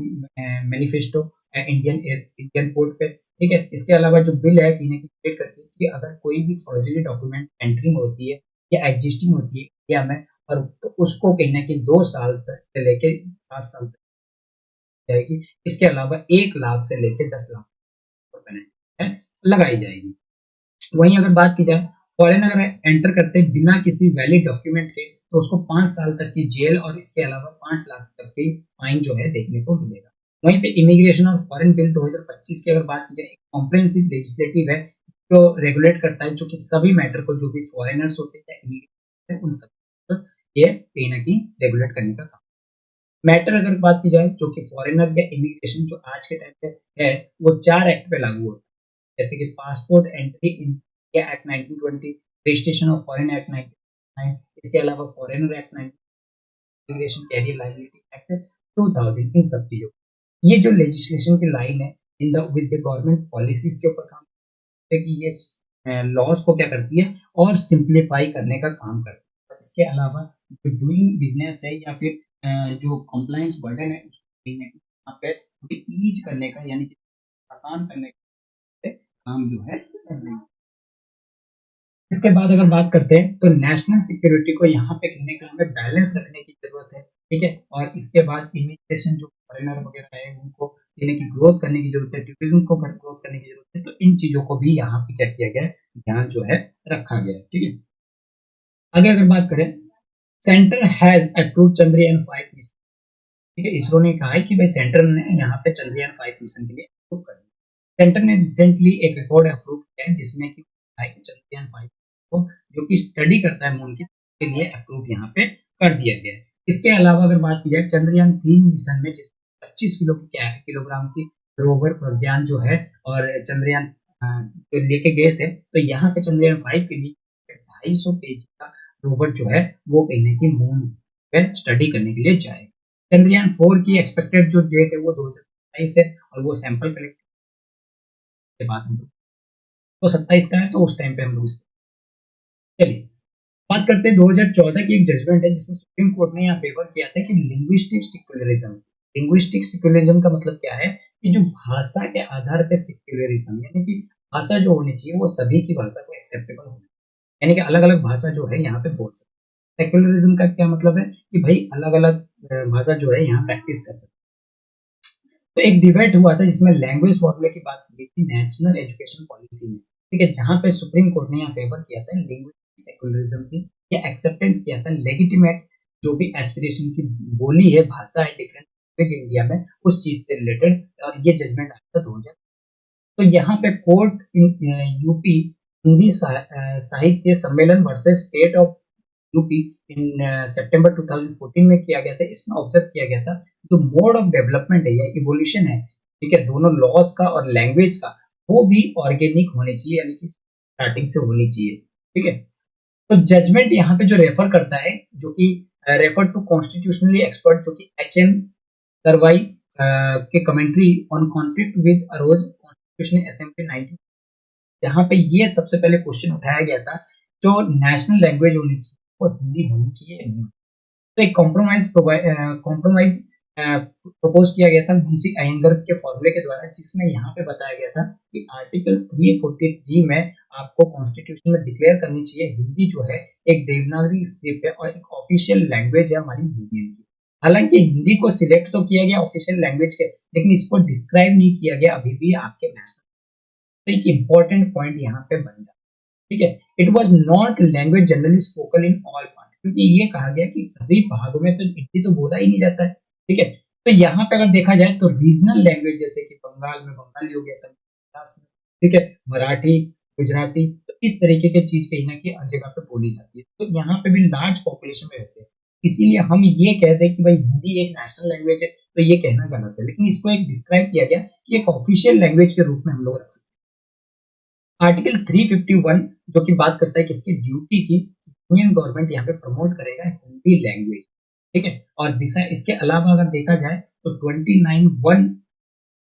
Speaker 1: मैनिफेस्टो इंडियन पोर्ट पे। ठीक है, इसके अलावा जो बिल है कहीं ना कहीं स्टेट करती है कि अगर कोई भी फॉर्जरी डॉक्यूमेंट एंट्रिंग होती है या एग्जिस्टिंग होती है इंडिया में, और तो उसको कहीं ना कहीं 2 साल तक से लेके 7 साल तक जाएगी। इसके अलावा 1 लाख से लेके 10 लाख पेनल्टी लगाई जाएगी। वहीं अगर बात की जाए, फॉरेन अगर एंटर करते हैं बिना किसी वैलिड डॉक्यूमेंट के तो उसको 5 साल तक की जेल और इसके अलावा 5 लाख तक की फाइन जो है देखने को मिलेगा। वहीं पे इमिग्रेशन और फॉरेन बिल 2025 की अगर बात की जाए, कॉम्प्रिहेंसिव लेजिस्लेटिव है जो रेगुलेट करता है, जो कि सभी मैटर को, जो भी फॉरेनर्स होते हैं या इमिग्रेशन उन सब तो ये कहीं ना कहीं रेगुलेट करने का काम। मैटर अगर बात की जाए जो कि फॉरेनर या इमिग्रेशन जो आज के टाइम पे है, वो 4 एक्ट पे लागू होता है, जैसे कि passport entry India act 1920, registration of foreign act 1999, इसके अलावा foreigner act 19, immigration carrier liability act 2000, इन सब चीजों, ये जो लेजिस्लेशन की लाइन है in the with the government policies के ऊपर काम, कि ये लॉस को क्या करती है और सिंप्लीफाई करने का काम करती है। इसके अलावा जो डूइंग बिजनेस है या फिर जो कंप्लायंस बर्डन है उसको कहीं न कहीं यहाँ पे थोड़ी ईज़ करने का यानी कि आसान करने का काम जो है कर रही है। इसके बाद अगर बात करते हैं तो नेशनल सिक्योरिटी को यहाँ पे कहीं न कहीं हमें बैलेंस रखने की ज़रूरत है, ठीक है? और इसके बाद इमिग्रेशन जो फॉरेनर वगैरह है उनको कहीं न कहीं ग्रोथ करने की ज़रूरत है, टूरिज़्म को ग्रोथ करने की ज़रूरत है, तो इन चीज़ों को भी यहाँ पे क्या किया गया है, ध्यान जो है रखा गया है, ठीक है? आगे अगर बात करें, centre has approved Chandrayaan 5 mission, ठीक है? इसरो ने कहा है कि भाई सेंटर ने यहाँ पे चंद्रयान 5 मिशन के लिए अप्रूव कर दिया। सेंटर ने रिसेंटली एक रिकॉर्ड अप्रूव किया है जिसमें कि है कि चंद्रयान 5 को जो कि स्टडी करता है मून की के लिए अप्रूव यहाँ पे कर दिया गया है। इसके अलावा अगर बात की जाए चंद्रयान 3 मिशन में जिसमें 25 किलोग्राम की रोवर प्रज्ञान जो है और चंद्रयान जो लेके गए थे, तो यहाँ पे चंद्रयान 5 के लिए 250 केजी का रोवर जो है वो कहीं न कहीं मून पे स्टडी करने के लिए जाएगा। चंद्रयान 4 की एक्सपेक्टेड जो डेट है वो 2027 है और वो सैंपल कलेक्ट के बाद हम लोग तो 27 का है तो उस टाइम पे हम लोग चलिए बात करते हैं 2014 की एक जजमेंट है जिसमें सुप्रीम कोर्ट ने यहाँ फेवर किया था कि लिंग्विस्टिक सिक्युलरिज्म का मतलब क्या है कि जो भाषा के आधार पे सिक्युलरिज्म यानी कि भाषा जो होनी चाहिए वो सभी की भाषा को एक्सेप्टेबल होनी यानी कि अलग अलग भाषा जो है यहाँ पे बोल सकते सेक्युलरिज्म का क्या मतलब है कि भाई अलग अलग भाषा जो है यहाँ प्रैक्टिस कर सकते तो एक डिबेट हुआ था जिसमें लैंग्वेज फॉर्मूले की बात की थी नेशनल एजुकेशन पॉलिसी में ठीक है जहां पे सुप्रीम कोर्ट ने यहाँ फेवर किया था लिंग्विस्टिक सेक्युलरिज्म की या एक्सेप्टेंस किया था लेजिटिमेट जो भी एस्पिरेशन की बोली है भाषा है डिफरेंट लैंग्वेज इंडिया में उस चीज से रिलेटेड और ये जजमेंट आया था 2000 तो यहाँ पे कोर्ट यूपी हिंदी साहित्य सम्मेलन versus state of UP in सितंबर 2014 में किया गया था इसमें ऑब्जर्व किया गया था जो मोड ऑफ डेवलपमेंट है या इवोल्यूशन है ठीक है दोनों लॉस का और लैंग्वेज का वो भी ऑर्गेनिक होने चाहिए यानी कि स्टार्टिंग से होनी चाहिए ठीक है तो जजमेंट यहाँ पे जो रेफर करता है जो कि रेफर टू कॉन्स्टिट्यूशनली एक्सपर्ट जो कि एच.एन. सरवाई के commentary on conflict with arose constitutional assembly 19 जहाँ पे ये सबसे पहले क्वेश्चन उठाया गया था जो नेशनल लैंग्वेज होनी चाहिए वो हिंदी होनी चाहिए तो एक कॉम्प्रोमाइज प्रपोज किया गया था मुंशी अयंगर के फॉर्मूले के द्वारा जिसमें यहाँ पे बताया गया था कि आर्टिकल 343 में आपको कॉन्स्टिट्यूशन में डिक्लेयर करनी चाहिए हिंदी जो है एक देवनागरी स्क्रिप्ट है और एक ऑफिशियल लैंग्वेज है हमारी यूनियन की हालांकि हिंदी को सिलेक्ट तो किया गया ऑफिशियल लैंग्वेज के लेकिन इसको डिस्क्राइब नहीं किया गया अभी भी आपके नेशनल तो एक इम्पोर्टेंट पॉइंट यहाँ पे बन गया ठीक है it was not language generally spoken in all part क्योंकि ये कहा गया कि सभी भागों में तो हिंदी तो बोला ही नहीं जाता है ठीक है तो यहाँ पे अगर देखा जाए तो रीजनल लैंग्वेज जैसे कि बंगाल में बंगाली हो गया तमिल ठीक है मराठी गुजराती तो इस तरीके की चीज कहीं ना कहीं हर जगह पे बोली जाती है तो यहाँ पे भी लार्ज पॉपुलेशन में रहते हैं इसीलिए हम ये कहते हैं कि भाई हिंदी एक नेशनल लैंग्वेज है तो ये कहना गलत है लेकिन इसको एक डिस्क्राइब किया गया कि एक ऑफिशियल लैंग्वेज के रूप में हम लोग रख सकते हैं आर्टिकल 351 जो कि बात करता है कि इसकी ड्यूटी की यूनियन गवर्नमेंट यहाँ पे प्रमोट करेगा हिंदी लैंग्वेज ठीक है और इसके अलावा अगर देखा जाए तो 29(1)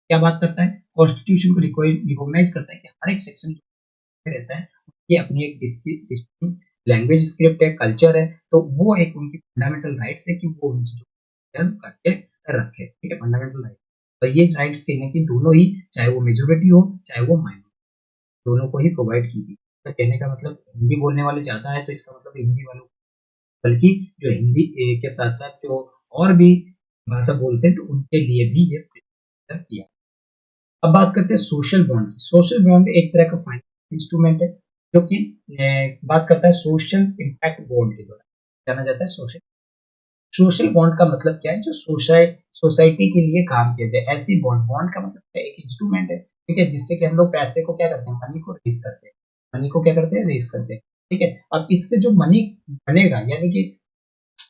Speaker 1: क्या बात करता है कॉन्स्टिट्यूशन को रिकॉग्नाइज करता है कि हर एक सेक्शन जो रहता है ये अपनी एक डिस्टिंक्ट लैंग्वेज स्क्रिप्ट है कल्चर है तो वो एक उनकी फंडामेंटल राइट्स है कि वो उन चीजों को करके रखे ठीक है फंडामेंटल राइट और ये राइट्स कहने की दोनों ही चाहे वो मेजोरिटी हो चाहे वो माइनॉरिटी दोनों को ही प्रोवाइड की गई तो कहने का मतलब हिंदी बोलने वाले ज्यादा है तो इसका मतलब हिंदी वालों बल्कि जो हिंदी के साथ साथ जो और भी भाषा बोलते हैं तो उनके लिए भी ये किया अब बात करते हैं सोशल बॉन्ड की सोशल बॉन्ड एक तरह का फाइनेंशियल इंस्ट्रूमेंट है जो कि बात करता है सोशल इम्पैक्ट बॉन्ड के द्वारा जाना जाता है सोशल सोशल बॉन्ड का मतलब क्या है जो सोसाइटी के लिए काम किया जाए ऐसी बॉन्ड बॉन्ड का मतलब एक इंस्ट्रूमेंट है ठीक है जिससे कि हम लोग पैसे को क्या करते हैं मनी को रेस करते हैं मनी को क्या करते हैं रेस करते हैं ठीक है अब इससे जो मनी बनेगा यानी कि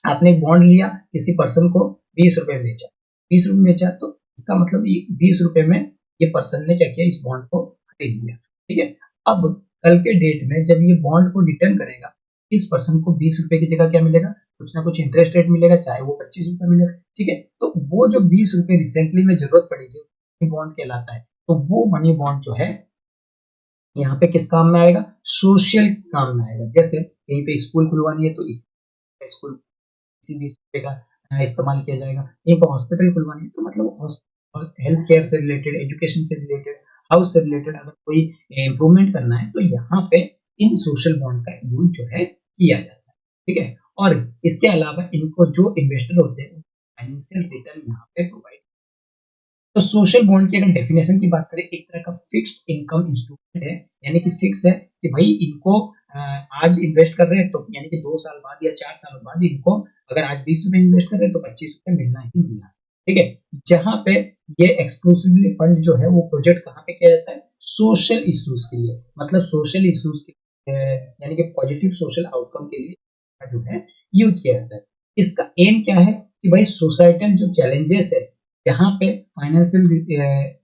Speaker 1: आपने बॉन्ड लिया किसी पर्सन को 20 रुपए में बेचा 20 रुपए में बेचा तो इसका मतलब 20 रुपए में ये पर्सन ने क्या किया इस बॉन्ड को खरीद लिया ठीक है अब कल के डेट में जब ये बॉन्ड को रिटर्न करेगा इस पर्सन को 20 रुपए की जगह क्या मिलेगा कुछ ना कुछ इंटरेस्ट रेट मिलेगा चाहे वो 25 रुपए मिलेगा ठीक है तो वो जो 20 रुपए रिसेंटली में जरूरत पड़ी जो बॉन्ड कहलाता है तो वो मनी बॉन्ड जो है यहाँ पे किस काम में आएगा, सोशल काम में आएगा। जैसे कहीं पे स्कूल खुलवानी है तो इस स्कूल किसी भी स्टूडेंट का इस्तेमाल किया जाएगा। कहीं पे हॉस्पिटल खुलवानी है तो मतलब हेल्थ केयर से रिलेटेड, एजुकेशन से रिलेटेड, हाउस से रिलेटेड अगर कोई इम्प्रूवमेंट करना है तो यहाँ पे इन सोशल बॉन्ड का यूज जो है किया जाता है। ठीक है, और इसके अलावा इनको जो इन्वेस्टर होते हैं फाइनेंशियल रिटर्न यहाँ पे प्रोवाइड। तो सोशल बॉन्ड की अगर डेफिनेशन की बात करें, एक तरह का फिक्स्ड इनकम इंस्ट्रूमेंट है, यानी कि फिक्स है कि भाई इनको आज इन्वेस्ट कर रहे हैं तो यानी कि 2 साल बाद या 4 साल बाद इनको अगर आज 20 रुपए इन्वेस्ट कर रहे हैं तो 25 रुपए मिलना ही मिलना है। ठीक है, जहां पे ये एक्सक्लूसिवली फंड जो है वो प्रोजेक्ट कहाँ पे किया जाता है, सोशल इश्यूज के लिए, मतलब सोशल इश्यूज के यानी कि पॉजिटिव सोशल आउटकम के लिए जो है यूज किया जाता है। इसका एम क्या है कि भाई सोसाइटल जो चैलेंजेस है, जहाँ पे फाइनेंशियल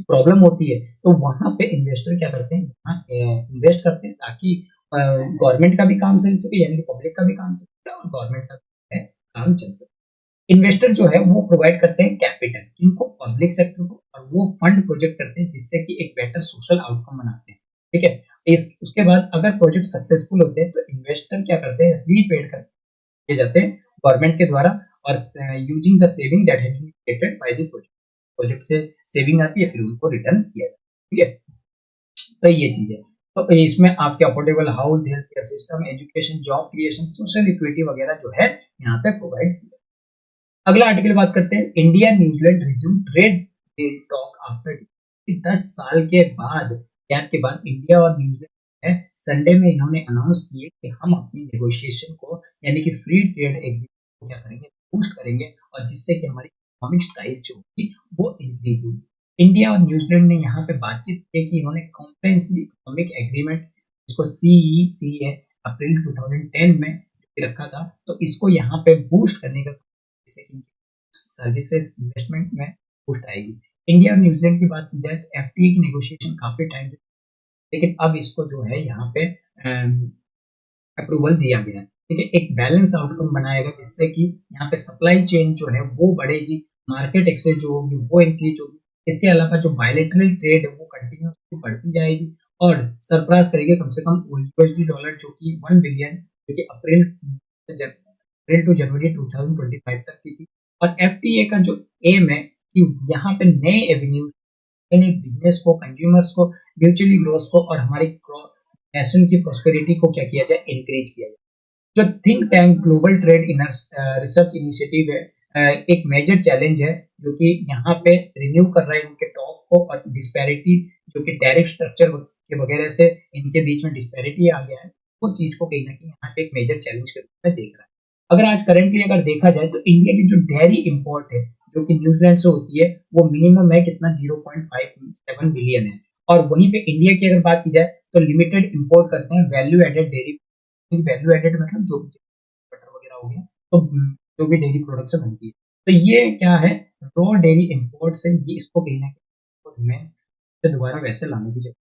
Speaker 1: प्रॉब्लम होती है तो वहां पे इन्वेस्टर क्या करते हैं, यहाँ इन्वेस्ट करते हैं ताकि गवर्नमेंट का भी काम चल सके, यानी कि पब्लिक का भी काम चल सके और गवर्नमेंट का भी काम चल सके। इन्वेस्टर जो है वो प्रोवाइड करते हैं कैपिटल इनको, पब्लिक सेक्टर को, और वो फंड प्रोजेक्ट करते हैं जिससे कि एक बेटर सोशल आउटकम बनाते हैं। ठीक है, इस उसके बाद अगर प्रोजेक्ट सक्सेसफुल होते हैं तो इन्वेस्टर क्या करते हैं, रीपेड कर किए जाते हैं गवर्नमेंट के द्वारा, और using the saving that has been created by the project, project से सेविंग आती है फिर उनको रिटर्न किया जाता है। ठीक है, तो ये चीज है। तो इसमें आपके affordable house, health care system, education, job creation, social equity वगैरह जो है यहाँ पे प्रोवाइड किया। अगला आर्टिकल बात करते हैं, India New Zealand resume trade deal talk after 10 साल के बाद, गैप के बाद इंडिया और न्यूजीलैंड है संडे में इन्होंने अनाउंस किए कि हम अपनी नेगोशिएशन को यानी कि फ्री ट्रेड एग्रीमेंट को क्या करेंगे, बूस्ट करेंगे, और जिससे कि हमारी इकोनॉमिक टाइज जो होगी वो इंक्रीज होगी। इंडिया और न्यूजीलैंड ने यहाँ पे बातचीत की कि इन्होंने कॉम्प्रिहेंसिव इकोनॉमिक एग्रीमेंट, जिसको सीईसी है, अप्रैल 2010 में रखा था, तो इसको यहाँ पे बूस्ट करने का, जिससे कि सर्विसेज इन्वेस्टमेंट में बूस्ट आएगी। इंडिया और न्यूजीलैंड की बात की जाए तो एफटीए की नेगोशिएशन काफी टाइम, लेकिन अब इसको जो है यहाँ पे अप्रूवल दिया गया है। ठीक है, एक बैलेंस आउटकम बनाएगा जिससे कि यहाँ पे सप्लाई चेन जो है वो बढ़ेगी, मार्केट एक्सेस जो होगी वो इंक्रीज होगी। इसके अलावा जो बायलेटरल ट्रेड है वो कंटिन्यूसली बढ़ती जाएगी और सरप्रास करेगी कम से कम यूएसडी डॉलर जो कि 1 बिलियन, जो कि अप्रैल टू जनवरी 2025 तक की थी। और एफटीए का जो एम है कि यहाँ पे नए एवेन्यूज, यानी बिजनेस को, कंज्यूमर्स को, म्यूचुअली ग्रोथ को और हमारी नेशन की प्रोस्पेरिटी को क्या किया जाए, इंक्रीज किया जाए। जो think tank global trade research initiative है, एक मेजर चैलेंज है जो कि यहाँ पे रिन्यू कर रहा है इनके टॉप को, और डिस्पैरिटी जो कि टैरिफ स्ट्रक्चर के वगैरह से इनके बीच में डिस्पैरिटी आ गया है, वो चीज को कहीं ना कहीं यहाँ पे एक मेजर चैलेंज के रूप में देख रहा है। अगर आज करंटली अगर देखा जाए तो इंडिया की जो डेयरी इंपोर्ट है जो कि न्यूजीलैंड से होती है, वो मिनिमम है कितना, 0.57 बिलियन है। और वहीं पे इंडिया की अगर बात की जाए तो लिमिटेड इंपोर्ट करते हैं value added dairy, value added मतलब जो बटर वगैरह हो गया, तो जो भी डेयरी प्रोडक्ट्स बनती है, तो ये क्या है, रॉ डेयरी इंपोर्ट से ये इसको कहीं ना कहीं से दोबारा वैसे लाने की जरूरत।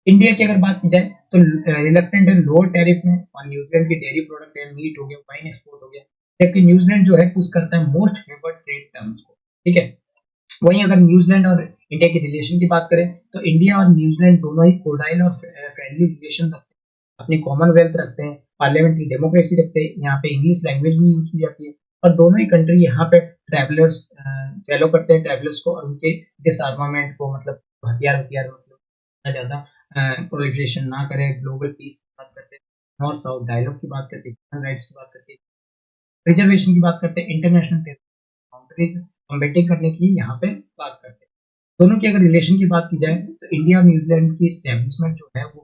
Speaker 1: इंडिया की अगर बात की जाए तो रिलक्टेंट है लोअर टैरिफ में, और न्यूजीलैंड की डेयरी प्रोडक्ट है, मीट हो गया, वाइन एक्सपोर्ट हो गया, जबकि न्यूजीलैंड जो है पुश करता है मोस्ट फेवर्ड ट्रेड टर्म्स को। ठीक है, वहीं अगर न्यूजीलैंड और इंडिया की रिलेशन की बात करें तो इंडिया और न्यूजीलैंड दोनों ही कोडाइल और फ्रेंडली रिलेशन रखते हैं, अपनी कॉमनवेल्थ रखते हैं, पार्लियामेंट्री डेमोक्रेसी रखते हैं, यहाँ पे इंग्लिश लैंग्वेज भी यूज की जाती है, और दोनों ही कंट्री यहाँ पे ट्रैवलर्स फॉलो करते हैं ट्रैवलर्स को, और उनके डिसआर्मामेंट को, मतलब हथियार हथियार मतलब इतना ज्यादा प्रोलिफरेशन ना करे, ग्लोबल पीस की बात करते हैं, नॉर्थ साउथ डायलॉग की बात करते हैं, ह्यूमन राइट्स की बात करते हैं, रिजर्वेशन की बात करते हैं, इंटरनेशनल बाउंड्रीज कॉम्बेटिंग करने की यहाँ पे बात करते हैं। दोनों की अगर रिलेशन की बात की जाए तो इंडिया और न्यूजीलैंड की स्टैब्लिशमेंट जो है वो,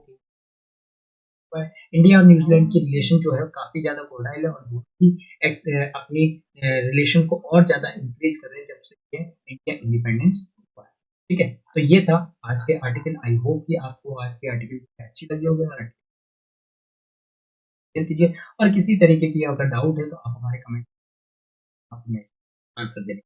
Speaker 1: इंडिया और न्यूजीलैंड की रिलेशन जो है काफी ज्यादा कोडाइल है, और दोनों ही अपनी रिलेशन को और ज्यादा इंक्रीज कर रहे हैं जब से इंडिया इंडिपेंडेंस हुआ है। ठीक है, तो ये था आज के आर्टिकल। आई होप कि आपको आज के आर्टिकल अच्छी लगी होगी, और दीजिए, और किसी तरीके की अगर डाउट है तो आप हमारे कमेंट, आप आंसर देने